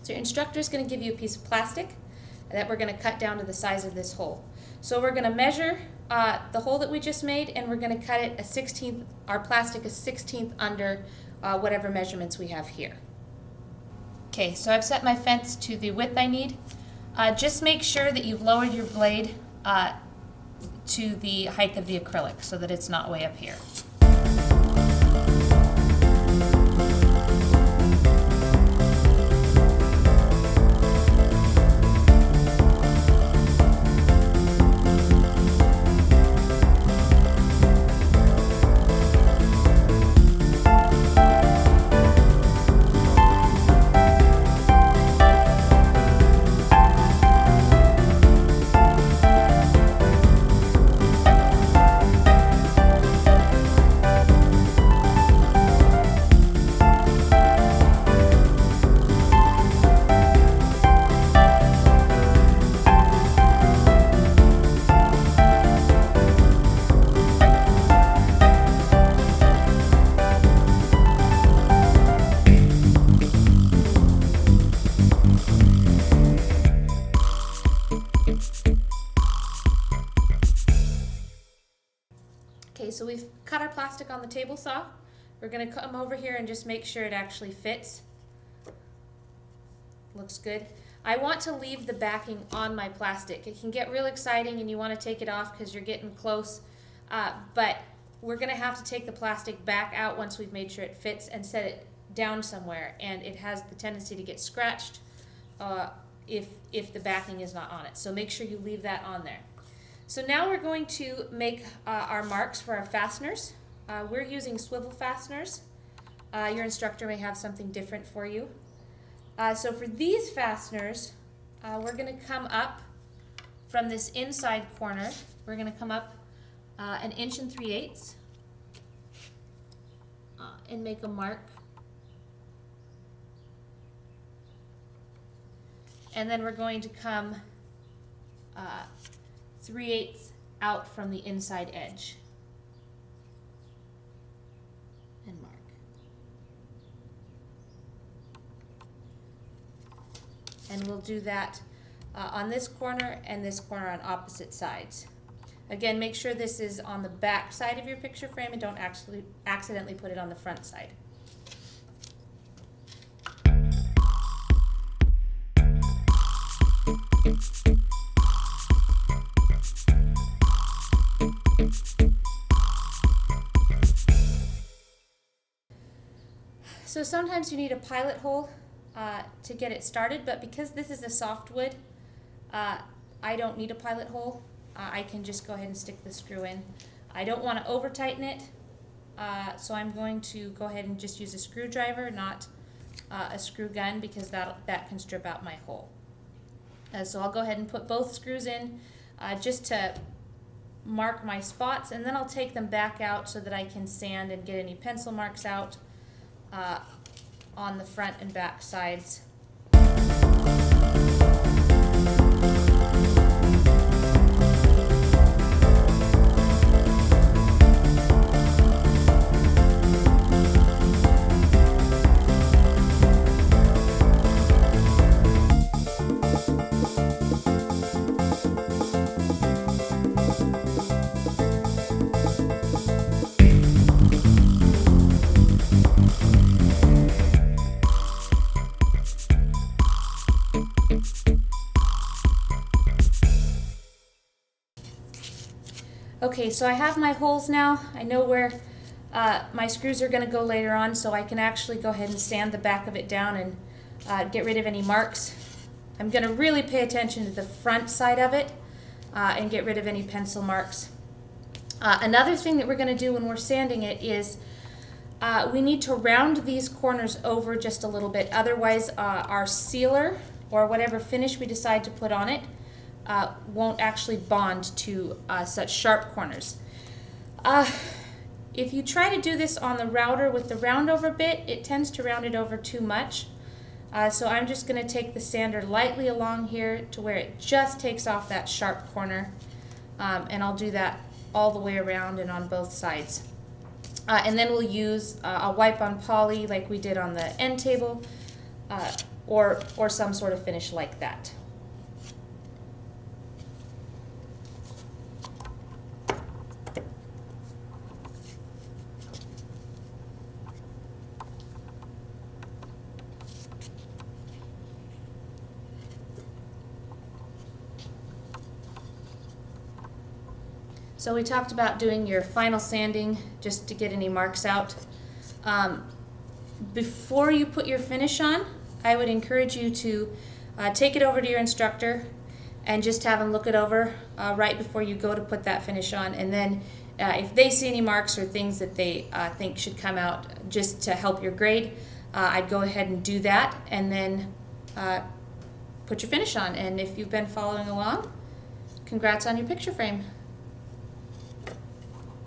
So your instructor is going to give you a piece of plastic that we're going to cut down to the size of this hole. So we're going to measure the hole that we just made, and we're going to cut it a 16th, our plastic a 16th under whatever measurements we have here. Okay, so I've set my fence to the width I need. Just make sure that you've lowered your blade to the height of the acrylic so that it's not way up here. Okay, so we've cut our plastic on the table saw. We're going to come over here and just make sure it actually fits. Looks good. I want to leave the backing on my plastic. It can get real exciting and you want to take it off because you're getting close, but we're going to have to take the plastic back out once we've made sure it fits and set it down somewhere, and it has the tendency to get scratched if the backing is not on it. So make sure you leave that on there. So now we're going to make our marks for our fasteners. We're using swivel fasteners. Your instructor may have something different for you. So for these fasteners, we're going to come up from this inside corner. We're going to come up 1 3/8 inches and make a mark. And then we're going to come 3/8 out from the inside edge and mark. And we'll do that on this corner and this corner on opposite sides. Again, make sure this is on the back side of your picture frame and don't actually accidentally put it on the front side. So sometimes you need a pilot hole to get it started, but because this is a softwood, I don't need a pilot hole. I can just go ahead and stick the screw in. I don't want to over tighten it, so I'm going to go ahead and just use a screwdriver, not a screw gun, because that can strip out my hole. So I'll go ahead and put both screws in just to mark my spots, and then I'll take them back out so that I can sand and get any pencil marks out on the front and back sides. Okay, so I have my holes now. I know where my screws are going to go later on, so I can actually go ahead and sand the back of it down and get rid of any marks. I'm going to really pay attention to the front side of it and get rid of any pencil marks. Another thing that we're going to do when we're sanding it is we need to round these corners over just a little bit. Otherwise, our sealer or whatever finish we decide to put on it won't actually bond to such sharp corners. If you try to do this on the router with the round over bit, it tends to round it over too much. So I'm just going to take the sander lightly along here to where it just takes off that sharp corner, and I'll do that all the way around and on both sides. And then we'll use a wipe on poly like we did on the end table, or some sort of finish like that. So we talked about doing your final sanding just to get any marks out. Before you put your finish on, I would encourage you to take it over to your instructor and just have them look it over right before you go to put that finish on. And then if they see any marks or things that they think should come out just to help your grade, I'd go ahead and do that and then put your finish on. And if you've been following along, congrats on your picture frame.